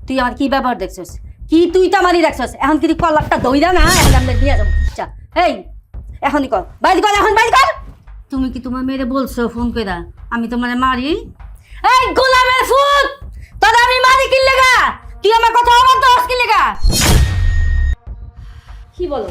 তুই আমার কি ব্যবহার দেখছস? কি তুই তো আমারই দেখছস? এখন কি তুই কলারটা দইরা না এখন আমরা নিয়ে যাবো কিচ্ছা। এই এখনই কর, বাইরে কর, এখন বাইরে কর। তুমি কি তোমার মেয়েরে বলছো ফোন কইরা আমি তোমারে মারি? এই গোলামের ফুট, তোর আমি মারি কি লাগা? তুই আমার কথা অবাধ্য হস কি লাগা? কি বলো?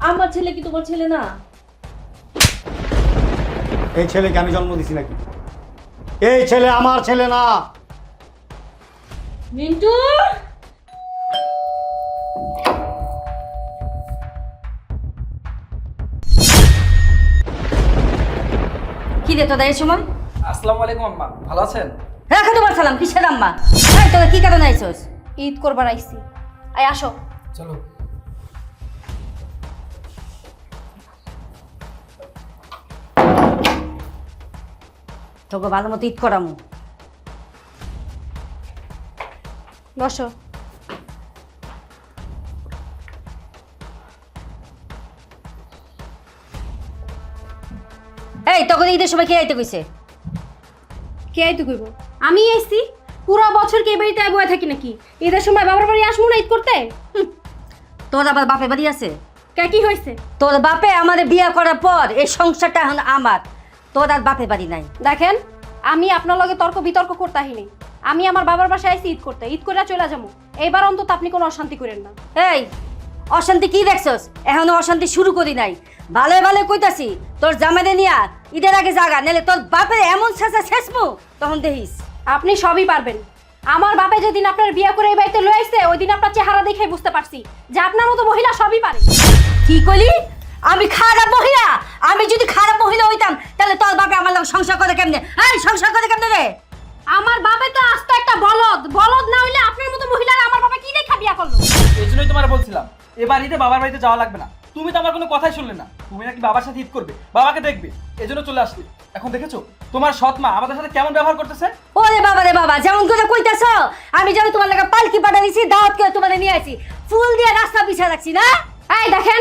আমার ছেলে কি তোমার ছেলে না? এই ছেলেকে আমি জন্ম দিছি নাকি? এই ছেলে আমার ছেলে না। মিন্টু, কি রে তোদের এই সময়? আসসালামু আলাইকুম আম্মা, ভালো আছেন? রাখো তোমার সালাম, কিসের আম্মা? এই তোরা কি কারণে আইছস? ঈদ করবার আইছি। আয় আসো। চলো। তোকে ভালো মতো ঈদ করামু। বসো। এই তোকে ঈদের সময় কে আইতে কইছে? কে আইতে কইব? আমি আইছি। পুরো বছর কে বাড়িতে বয়ে থাকি নাকি? ঈদের সময় বাবার বাড়ি আসবো না ঈদ করতে? তোর আবার বাপে বাড়ি আছে? কে কি হয়েছে? তোর বাপে আমাদের বিয়ে করার পর এই সংসারটা এখন আমার, তোর আর বাপে বাড়ি নাই। দেখেন, আমি আপনার লগে তর্ক বিতর্ক করতে আহিনি। আমি আমার বাবার বাসায় আইছি ঈদ করতে। ঈদ করে চলে যাবো। এইবার অন্তত আপনি কোনো অশান্তি করেন না। এই অশান্তি কি দেখছস? এখনো অশান্তি শুরু করি নাই। ভালো ভালো কইতাছি তোর জামাইরে নিয়া ঈদের আগে জাগা, নাহলে তোর বাপের এমন শেষা শেষমু তখন দেখিস। আপনি সবই পারবেন। আমার বাপে যেদিন আপনার বিয়ে করে এই বাড়িতে লয়ে আইছে ওই দিন আপনার চেহারা দেখে বুঝতে পারছি যে আপনার মতো মহিলা সবই পারে। কি কইলি? আমি খারাপ মহিলা? আমি যদি খারাপ মহিলা হইতাম তাহলে তোর বাপে আমার লগে সংসার করে কেমনে? এই সংসার করে কেমনে রে? আমার বাপে তো আস্ত একটা বলদ। বলদ না হইলে আপনার মতো মহিলারা আমার বাবা কি দেখা বিয়া করলো? এই জন্যই তোমার বলছিলাম এবার ঈদে বাবার বাড়িতে যাওয়া লাগবে না। তুমি তো আমার কোনো কথাই শুনলে না। তুমি নাকি বাবার সাথে ঈদ করবে, বাবাকে দেখবে, এজন্য চলে আসলে। এখন দেখেছো তোমার সৎ মা আমাদের সাথে কেমন ব্যবহার করতেছে? ওরে বাবা রে বাবা, যেমন করে কইতাছ আমি যেন তোমার লাগে পালকি পাঠা দিছি, দাওয়াত করে তোমারে নিয়ে আইছি, ফুল দিয়ে রাস্তা বিছা রাখছি না? এই দেখেন,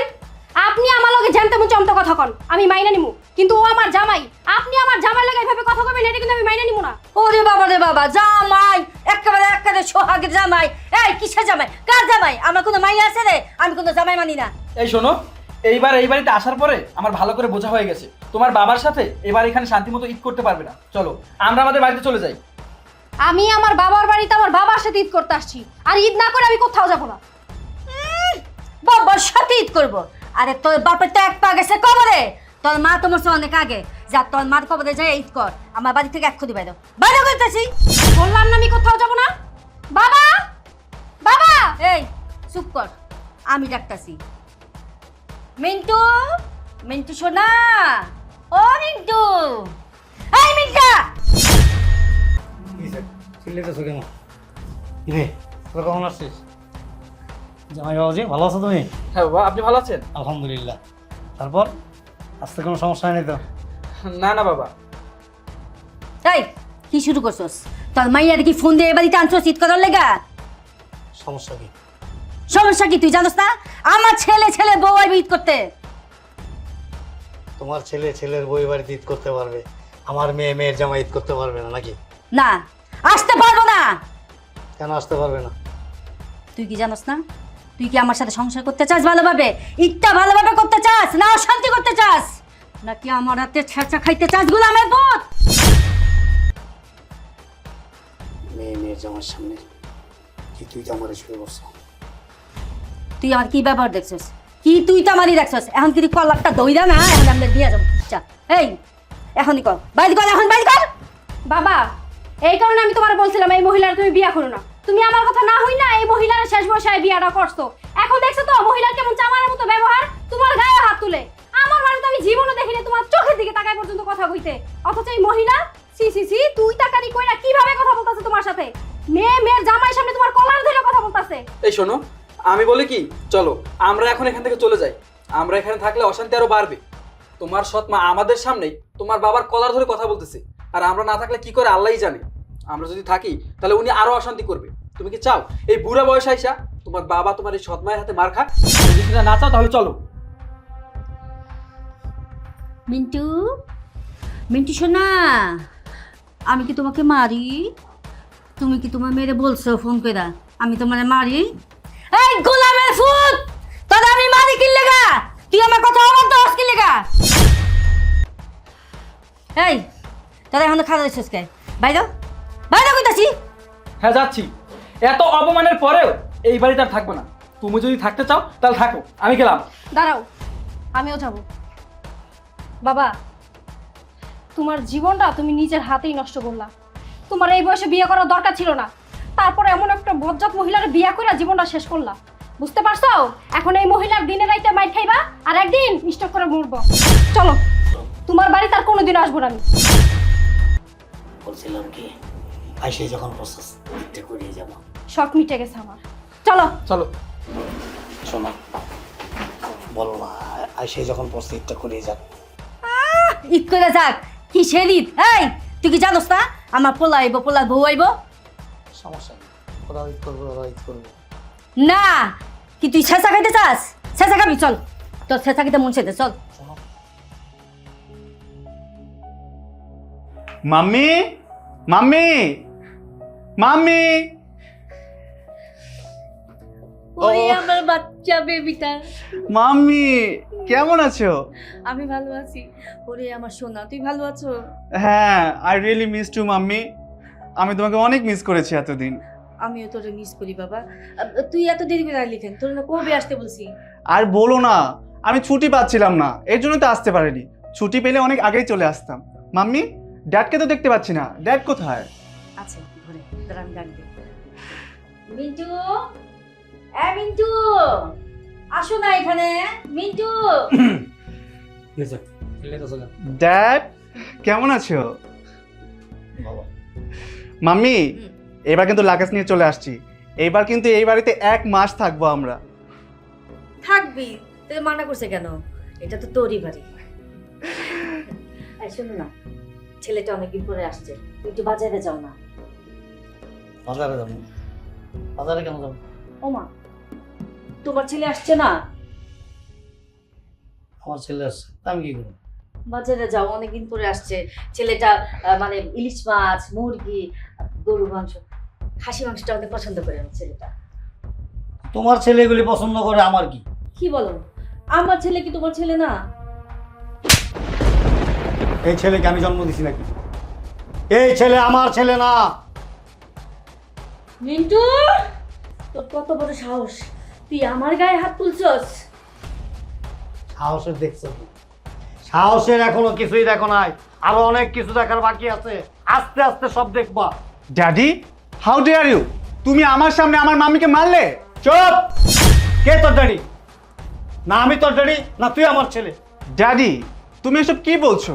আপনি আমার লগে জানতে মুচে অন্ত কথা কন, আমি মাইনা নিমু। কিন্তু ও আমার জামাই। আপনি আমার জামাই লাগে এভাবে কথা কইবেন এটা কিন্তু আমি মাইনা নিমু না। ওরে বাবা রে বাবা, জামাই একেবারে সোহাগের জামাই। এই কিসের জামাই? কার জামাই? আমার কোনো মাইনা আছে রে? আমি কোনো জামাই মানি না। এই শোনো, এইবার এই বাড়িতে আসার পরে আমার ভালো করে বোঝা হয়ে গেছে তোমার বাবার সাথে এবার এখানে শান্তিমতো ঈদ করতে পারবে না। চলো আমরা আমাদের বাড়িতে চলে যাই। আমি আমার বাবার বাড়িতে আমার বাবার সাথে ঈদ করতে আসছি, আর ঈদ না করে আমি কোথাও যাব না। বাবার সাথে ঈদ করবো? আরে তোর বাপের তো এক পা গেছে কবরে, তোর মা তো মরছে অনেক আগে। যা তোর মার কবরে যাই ঈদ কর, আমার বাড়ি থেকে এক্ষুনি বাইরে বাইরে করতেছি। বললাম না আমি কোথাও যাব না। বাবা, বাবা! এই চুপ কর, আমি ডাকতাছি। মিন্টু, মিন্টু সোনা, ও মিন্টু, এই মিন্টা! চিল্লাইতেছো কেন? রে তোরা কখন আসছিস? জামাই বাবাজি ভালো আছো তুমি? হ্যাঁ বাবা, আপনি ভালো আছেন? আলহামদুলিল্লাহ। তারপর আসতে কোনো সমস্যা নেই তো? না না বাবা। এই কি শুরু করছস? তোর মাইয়ার কি ফোন দিয়ে এ বাড়িতে আনছস ঈদ করার লেগা? সমস্যা কি? সমস্যা কি তুই জানোস না? আমার ছেলে ছেলে বউ আইবে ঈদ করতে। তোমার ছেলে ছেলের বই বাড়িতে ঈদ করতে পারবে, আমার মেয়ে মেয়ের জামাই ঈদ করতে পারবে না নাকি? না, আসতে পারবো না। কেন আসতে পারবে না? তুই কি জানোস না? তুই কি আমার সাথে সংসার করতে চাস ভালোভাবে? ঈদটা ভালোভাবে করতে চাস না অশান্তি করতে চাস? নাকি আমার হাতে ছেঁচা খাইতে চাস গোলামের পুত? মেয়ে মেয়ের জামার সামনে কি তুই জামারে শুয়ে বসছো? তুই আমার কি ব্যবহার দেখছস? কি তুই তো আমারই দেখছস? এখন কি তুই কলারটা দইরা না এখন আমরা দিয়ে যাবো কিচ্ছা। এই এখনই কর, বাইরে কর, এখন বাইরে কর। বাবা, এই কারণে আমি তোমার বলছিলাম এই মহিলার তুমি বিয়া করো না। তুমি আমার কথা না হই না এই মহিলার শেষ বয়সে বিয়াটা করছো। এখন দেখছো তো মহিলার কেমন চামারের মতো ব্যবহার, তোমার গায়ে হাত তুলে। আমার বাড়িতে আমি জীবনে দেখিনি তোমার চোখের দিকে তাকায় পর্যন্ত কথা কইতে। অথচ এই মহিলা সি সি সি তুই তাকারি কইরা কিভাবে কথা বলতাছে তোমার সাথে? মেয়ের জামাই সামনে তোমার কলার ধরে কথা বলতাছে। এই শোনো, আমি বলি কি, চলো আমরা এখন এখান থেকে চলে যাই। আমরা এখানে থাকলে অশান্তি আরো বাড়বে। তোমার সৎ মা আমাদের সামনেই তোমার বাবার কলার ধরে কথা বলতেছে, আর আমরা না থাকলে কি করে আল্লাহই জানে। আমরা যদি থাকি তাহলে উনি আরো অশান্তি করবে। তুমি কি চাও এই বুড়া বয়স আইসা তোমার বাবা তোমার এই সৎ মায়ের হাতে মার খাক? যদি সেটা না চাও তাহলে চলো। মিন্টু, মিন্টু সোনা, আমি কি তোমাকে মারি? তুমি কি তোমার মেয়েরে বলছো ফোন করে আমি তোমার মারি? এই গোলামের ফুট, তোর আমি মারি কি লেগা? তুই আমার কথা আমার দোষ কি লেগা? এই তোরা এখন খাওয়া দিচ্ছিস কে? বাইরে বাইরে কইতাছি। হ্যাঁ যাচ্ছি। এত অপমানের পরেও এই বাড়িতে আর থাকবো না। তুমি যদি থাকতে চাও তাহলে থাকো, আমি গেলাম। দাঁড়াও, আমিও যাব। বাবা, তোমার জীবনটা তুমি নিজের হাতেই নষ্ট করলা। তোমার এই বয়সে বিয়ে করার দরকার ছিল না। তারপরে এমন একটা বজ্জাত মহিলার বিয়ে করে জীবনটা শেষ করলা। বুঝতে পারছো? এখন এই মহিলার দিনে রাইতে মাইর খাইবা আর একদিন স্টক করে মরবো। চলো, তোমার বাড়িতে আর কোনোদিন আসবো না আমি। বলছিলাম কি, আইসে যখন প্রসেস ইটটা করিয়ে যাবো। শখ মিটে গেছে আমার। চলো চলো। শোনো, বলো না, আইসে যখন প্রসেস ইটটা করিয়ে যাক। ঈদ করে যাক, কিসের ঈদ? এই তুই কি জানোস না আমার পোলা আইব, পোলার বউ আইব? সমস্যা নেই, ওরা ঈদ করবো, ওরা ঈদ করবো। না কি তুই ছেঁচা খাইতে চাস? ছেঁচা খাবি, চল তোর ছেঁচা খেতে মন চাইতে, চল। শোনো, মাম্মি, মাম্মি, মাম্মি। ওরে আমার বাচ্চা বেবিটা, মাম্মি কেমন আছো? আমি ভালো আছি। ওরে আমার সোনা, তুই ভালো আছো? হ্যাঁ, I really miss to mummy. আমি তোমাকে অনেক মিস করেছি এতদিন। আমিও তোরে মিস করি বাবা। তুই এত দেরি করে আসলি কেন? তোর না কবে আসতে বলছি? আর বলো না, আমি ছুটি পাচ্ছিলাম না, এর জন্য তো আসতে পারিনি। ছুটি পেলে অনেক আগেই চলে আসতাম। মাম্মি, ড্যাডকে তো দেখতে পাচ্ছি না, ড্যাড কোথায়? আচ্ছা ঘরে দাঁড়া, আমি ডাক দিই। মিন্টু, এ মিন্টু, আসো না এখানে। মিন্টু, ড্যাড কেমন আছো? বাবা, মাম্মি, এবার কিন্তু লাগেজ নিয়ে চলে আসছি। এবার কিন্তু এই বাড়িতে 1 মাস থাকবো আমরা। থাকবি? তুই মানা করছে কেন? এটা তো তোরই বাড়ি। এই শোনো না, ছেলেটা অনেকদিন পরে আসছে, তুই একটু বাজারে যাও না। বাজারে যাবো? বাজারে কেন যাবো? ওমা, তোমার ছেলে আসছে না? আমার ছেলে আসছে, আমি কি করবো? বাজারে যাও, অনেকদিন পরে আসছে ছেলেটা। মানে ইলিশ মাছ, মুরগি, গরু মাংস, খাসি মাংসটা অনেক পছন্দ করে আমার ছেলেটা। তোমার ছেলে এগুলি পছন্দ করে, আমার কি? কি বলো? আমার ছেলে কি তোমার ছেলে না? এই ছেলেকে আমি জন্ম দিছি নাকি? এই ছেলে আমার ছেলে না। মিন্টু, তোর কত বড় সাহস, তুই আমার গায়ে হাত তুলছস? সাহসের দেখছো কি? সাহসের এখনো কিছুই দেখো নাই, আরো অনেক কিছু দেখার বাকি আছে। আস্তে আস্তে সব দেখবা। Daddy, how dare you? তুমি আমার সামনে আমার মাম্মিকে মারলে? চুপ! কে তোর ড্যাডি? না আমি তোর ড্যাডি, না তুই আমার ছেলে। ড্যাডি, তুমি এসব কি বলছো?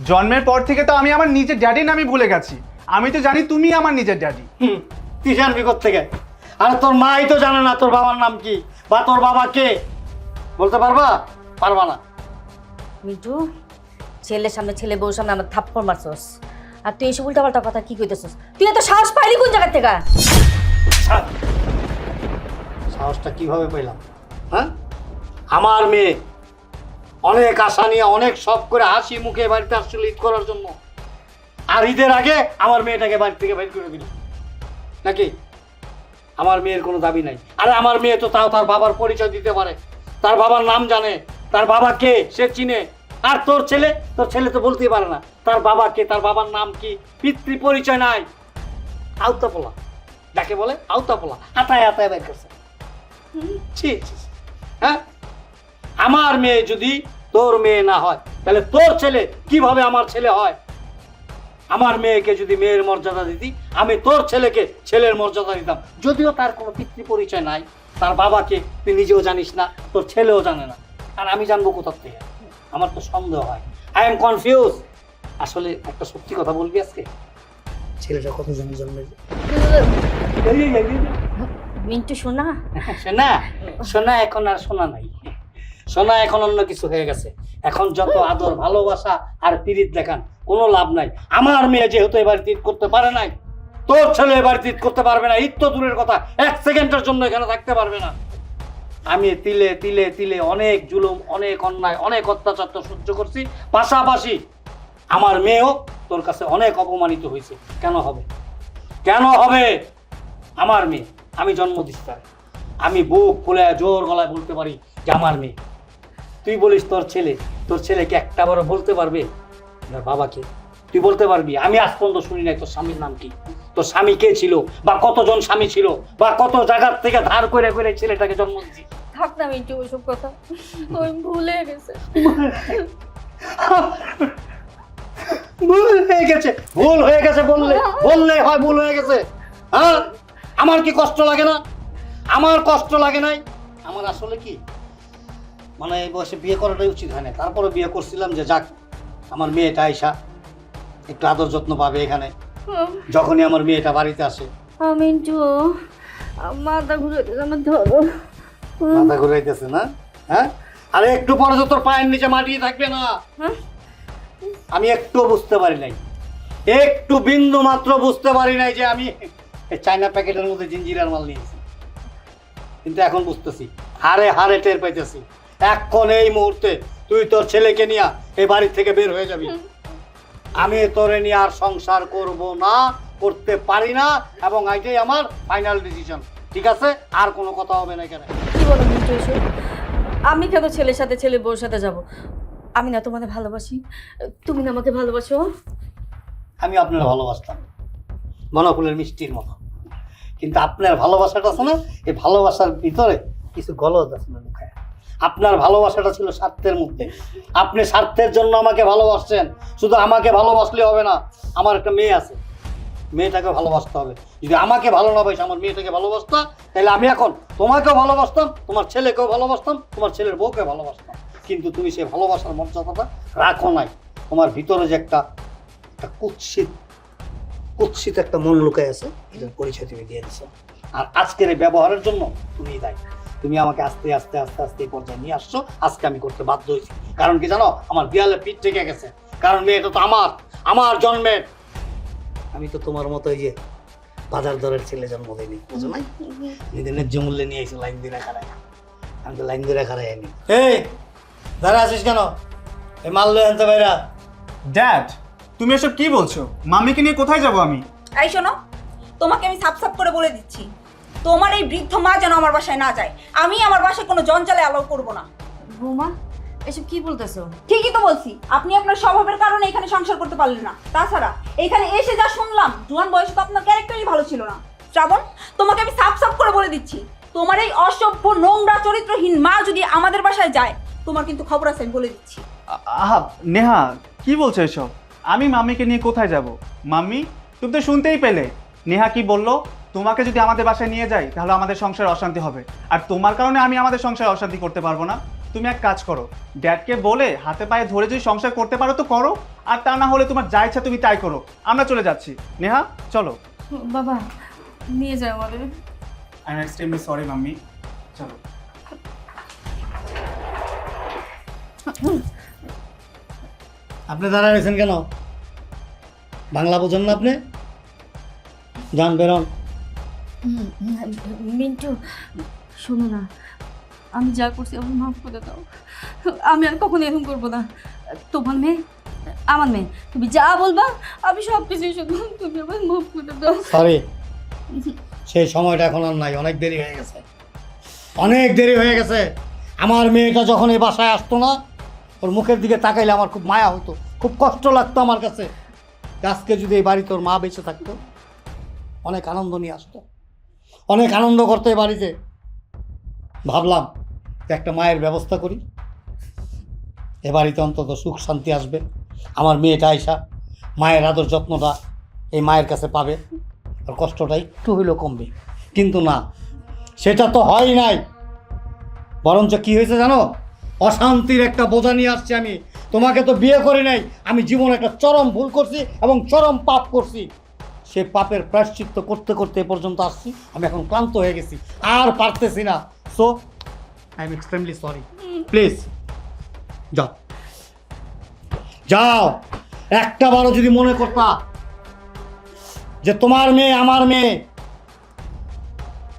জন্মের পর থেকে তো আমি আমার নিজের ড্যাডির নামই ভুলে গেছি। আমি তো জানি তুমি আমার নিজের ড্যাডি। তুই জানবি কোত্থেকে? আরে তোর মাই তো জানে না তোর বাবার নাম কি বা তোর বাবা কে। বলতে পারবা? পারবা না। মিন্টু, ছেলের সামনে, ছেলে বউর সামনে আমার থাপ্পড় মারছস, আর তুই এসব উল্টাপাল্টা কথা কি কইতেছস? তুই এত সাহস পাইলি কোন জায়গা থেকে? ছাড়। সাহসটা কিভাবে পেলাম? হ্যাঁ, আমার মেয়ে অনেক আশা নিয়ে, অনেক শখ করে হাসি মুখে বাড়িতে আসছিল ঈদ করার জন্য, আর ঈদের আগে আমার মেয়েটাকে বাড়ি থেকে বের করে দিল নাকি? আমার মেয়ের কোনো দাবি নাই। আরে আমার মেয়ে তো তাও তার বাবার পরিচয় দিতে পারে, তার বাবার নাম জানে, তার বাবা কে সে চিনে। আর তোর ছেলে তো বলতেই পারে না তার বাবা কে, তার বাবার নাম কি, পিতৃ পরিচয় নাই। আওতা পোলা, যাকে বলে আওতা পোলা, আতায় আতায় বের করছে। ছি ছি, ছি। হ্যাঁ, আমার মেয়ে যদি তোর মেয়ে না হয় তাহলে তোর ছেলে কিভাবে আমার ছেলে হয়? আমার মেয়েকে যদি মেয়ের মর্যাদা দিতি, আমি তোর ছেলেকে ছেলের মর্যাদা দিতাম। যদিও তার কোনো পিতৃ পরিচয় নাই, তার বাবাকে তুই নিজেও জানিস না, তোর ছেলেও জানে না, আর আমি জানবো কোথার থেকে? আমার তো সন্দেহ হয়। I am confuse. আসলে একটা সত্যি কথা বলবি আজকে? ছেলেটা কত জমি জন্মেছে? মিন্টু শোনা, সোনা, সোনা এখন আর সোনা নাই। সোনা এখন অন্য কিছু হয়ে গেছে। এখন যত আদর ভালোবাসা আর পিরিত দেখান, কোনো লাভ নাই। আমার মেয়ে যেহেতু এবার ঈদ করতে পারে নাই, তোর ছেলে এবার ঈদ করতে পারবে না। ঈদ তো দূরের কথা, 1 সেকেন্ডের জন্য এখানে থাকতে পারবে না। আমি তিলে তিলে তিলে অনেক জুলুম, অনেক অন্যায়, অনেক অত্যাচার তো সহ্য করছি, পাশাপাশি আমার মেয়েও তোর কাছে অনেক অপমানিত হয়েছে। কেন হবে? কেন হবে? আমার মেয়ে, আমি জন্ম দিচ্ছি তার। আমি বুক খুলে জোর গলায় বলতে পারি যে আমার মেয়ে। তুই বলিস তোর ছেলেকে একটা বড় বলতে পারবে তোর বাবাকে? তুই বলতে পারবি? আমি আজ পর্যন্ত শুনি নাই তোর স্বামীর নাম কি, তোর স্বামী কে ছিল, বা কতজন স্বামী ছিল, বা কত জায়গার থেকে ধার করে করে ছেলেটাকে জন্ম দিচ্ছি। থাক না মিন্টু ওইসব কথা, ওই ভুলে গেছে। ভুল হয়ে গেছে বললে হয় ভুল হয়ে গেছে? হ্যাঁ, আমার কি কষ্ট লাগে না? আমার কষ্ট লাগে নাই? আমার আসলে কি মানে এই বয়সে বিয়ে করাটাই উচিত হয় না, তারপরে বিয়ে করছিলাম যে যাক আমার মেয়েটা আইসা একটু আদর যত্ন পাবে এখানে। যখনই আমার মেয়েটা বাড়িতে আসে, মিন্টু মাথা ঘুরাইতেছে আমার, ধরো। মাথা ঘুরাইতেছে না? হ্যাঁ, আরে একটু পরে তো তোর পায়ের নিচে মাটি থাকবে না। আমি একটু বুঝতে পারি নাই, একটু বিন্দু মাত্র বুঝতে পারি নাই যে আমি চায়না প্যাকেটের মধ্যে জিঞ্জিরার মাল নিয়েছি, কিন্তু এখন বুঝতেছি, হারে হারে টের পাইতেছি। এখন এই মুহূর্তে তুই তোর ছেলেকে নিয়ে এই বাড়ি থেকে বের হয়ে যাবি। আমি তোরে নিয়ে আর সংসার করব না, করতে পারি না, এবং এটাই আমার ফাইনাল ডিসিশন। ঠিক আছে, আর কোনো কথা হবে না এখানে। কি বলো মিন্টু এসব? আমি কেন ছেলের সাথে ছেলে বউর সাথে যাব? আমি না তোমাকে ভালোবাসি, তুমি না আমাকে ভালোবাসো? আমি আপনার ভালোবাসতাম বনফুলের মিষ্টির মতো, কিন্তু আপনার ভালোবাসাটা আছে না, এই ভালোবাসার ভিতরে কিছু গলদ আছে না লুকায়। আপনার ভালোবাসাটা ছিল স্বার্থের মধ্যে। আপনি স্বার্থের জন্য আমাকে ভালোবাসছেন। শুধু আমাকে ভালোবাসলে হবে না, আমার একটা মেয়ে আছে, মেয়েটাকে ভালোবাসতে হবে। যদি আমাকে ভালো না বাসে আমার মেয়েটাকে ভালোবাসতাম, তাহলে আমি এখন তোমাকেও ভালোবাসতাম, তোমার ছেলেকেও ভালোবাসতাম, তোমার ছেলের বউকে ভালোবাসতাম। কিন্তু তুমি সেই ভালোবাসার মর্যাদাটা রাখো নাই। তোমার ভিতরে যে একটা কুৎসিত একটা মন লুকায় আছে, এটার পরিচয় তুমি দিয়ে দিচ্ছ। আর আজকের এই ব্যবহারের জন্য তুমি দায়ী। তুমি আমাকে আস্তে আস্তে আস্তে আস্তে এই পর্যায়ে নিয়ে আসছো। আজকে আমি করতে বাধ্য হয়েছি। কারণ কি জানো, আমার দেয়ালে পিঠ থেকে গেছে। কারণ মেয়েটা তো আমার জন্মের। আমি তো তোমার মতো এই যে বাজার দরের ছেলে জন্ম দিইনি, বুঝো নাই? নিজের ন্যায্য মূল্যে নিয়ে এসে লাইন দিয়ে খারাই। আমি তো লাইন দিয়ে খারাই আনি। এই দাঁড়া আছিস কেন? এই মাল লয়ে আনতে বাইরা। ড্যাড, তুমি এসব কি বলছো? মাম্মিকে নিয়ে কোথায় যাব আমি? এই শোনো, তোমাকে আমি সাপ সাপ করে বলে দিচ্ছি, তোমার এই বৃদ্ধ মা যেন আমার বাসায় না যায়। আমি আমার বাসায় কোনো জঞ্জালে অ্যালাউ করবো না। বৌমা এসব কি বলতেছো? ঠিকই তো বলছি, আপনি আপনার স্বভাবের কারণে এখানে সংসার করতে পারলেন না। তাছাড়া এখানে এসে যা শুনলাম, জোয়ান বয়সে তো আপনার ক্যারেক্টারই ভালো ছিল না। শ্রাবণ, তোমাকে আমি সাপ সাপ করে বলে দিচ্ছি, তোমার এই অসভ্য নোংরা চরিত্রহীন মা যদি আমাদের বাসায় যায়, তোমার কিন্তু খবর আছে, আমি বলে দিচ্ছি। আহা নেহা, কি বলছো এসব? আমি মাম্মিকে নিয়ে কোথায় যাব? মাম্মি, তুমি তো শুনতেই পেলে নেহা কি বললো। তোমাকে যদি আমাদের বাসায় নিয়ে যাই তাহলে আমাদের সংসারে অশান্তি হবে, আর তোমার কারণে আমি আমাদের সংসারে অশান্তি করতে পারবো না। তুমি এক কাজ করো, ড্যাডকে বলে হাতে পায়ে ধরে যদি সংসার করতে পারো তো করো, আর তা না হলে তোমার যা ইচ্ছা তুমি তাই করো। আমরা চলে যাচ্ছি। নেহা চলো। বাবা নিয়ে যাও আমাদের। I am extremely sorry mummy, চলো। আপনি দাঁড়ায় রয়েছেন কেন? বাংলা বোঝেন না আপনি? যান বেরোন। মিন্টু শোনো না, আমি যা করছি আমার মাফ করে দাও। আমি আর কখনো এরকম করবো না। তোমার মেয়ে আমার মেয়ে, তুমি যা বলবা আমি সব কিছুই শুধু, তুমি আমার মাফ করে দাও। সরি, সেই সময়টা এখন আর নাই, অনেক দেরি হয়ে গেছে, অনেক দেরি হয়ে গেছে। আমার মেয়েটা যখন এই বাসায় আসতো না, ওর মুখের দিকে তাকাইলে আমার খুব মায়া হতো, খুব কষ্ট লাগতো আমার কাছে। আজকে যদি এই বাড়িতে ওর মা বেঁচে থাকতো, অনেক আনন্দ নিয়ে আসতো, অনেক আনন্দ করতো এই বাড়িতে। ভাবলাম একটা মায়ের ব্যবস্থা করি, এ বাড়িতে অন্তত সুখ শান্তি আসবে। আমার মেয়েটা আইসা মায়ের আদর যত্নটা এই মায়ের কাছে পাবে, আর কষ্টটা একটু হইলেও কমবে। কিন্তু না, সেটা তো হয় নাই। বরঞ্চ কি হয়েছে জানো, অশান্তির একটা বোঝা নিয়ে আসছি আমি। তোমাকে তো বিয়ে করি নাই, আমি জীবনে একটা চরম ভুল করছি এবং চরম পাপ করছি। সে পাপের প্রায়শ্চিত্ত করতে করতে এ পর্যন্ত আসছি। আমি এখন ক্লান্ত হয়ে গেছি, আর পারতেছি না। So I am extremely sorry. Please যাও, যাও। একটা বারও যদি মনে করতা যে তোমার মেয়ে আমার মেয়ে,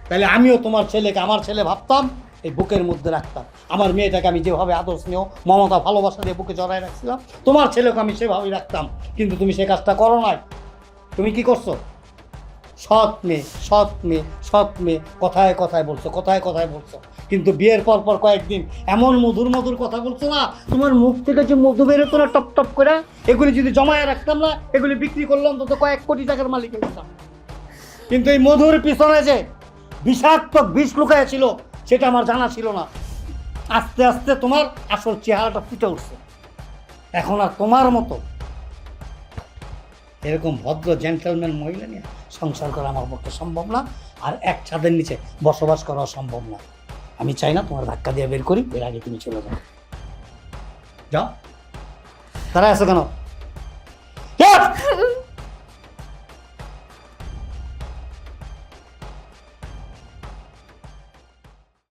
তাহলে আমিও তোমার ছেলেকে আমার ছেলে ভাবতাম, এই বুকের মধ্যে রাখতাম। আমার মেয়েটাকে আমি যেভাবে আদর স্নেহ মমতা ভালোবাসা দিয়ে বুকে জড়ায় রাখছিলাম, তোমার ছেলেকে আমি সেভাবেই রাখতাম। কিন্তু তুমি সে কাজটা করো নাই। তুমি কি করছো? সৎ মেয়ে সৎ মেয়ে সৎ মেয়ে, কথায় কথায় বলছো, কথায় কথায় বলছো, কিন্তু বিয়ের পর পর কয়েকদিন এমন মধুর মধুর কথা বলছো না, তোমার মুখ থেকে যে মধু বেরোতো না টপ টপ করে, এগুলি যদি জমায়ে রাখতাম না, এগুলি বিক্রি করলাম তো কয়েক কোটি টাকার মালিক হতাম। কিন্তু এই মধুর পিছনে যে বিষাক্ত বিষ লুকায় ছিল সেটা আমার জানা ছিল না। আস্তে আস্তে তোমার আসল চেহারাটা ফুটে উঠছে। এখন আর তোমার মতো এরকম ভদ্র জেন্টলম্যান মহিলা নিয়ে সংসার করা আমার পক্ষে সম্ভব না, আর এক ছাদের নিচে বসবাস করা সম্ভব না। আমি চাই না তোমার ধাক্কা দিয়ে বের করি, এর আগে তুমি চলে যাও। যাও, তারা আছে কেন?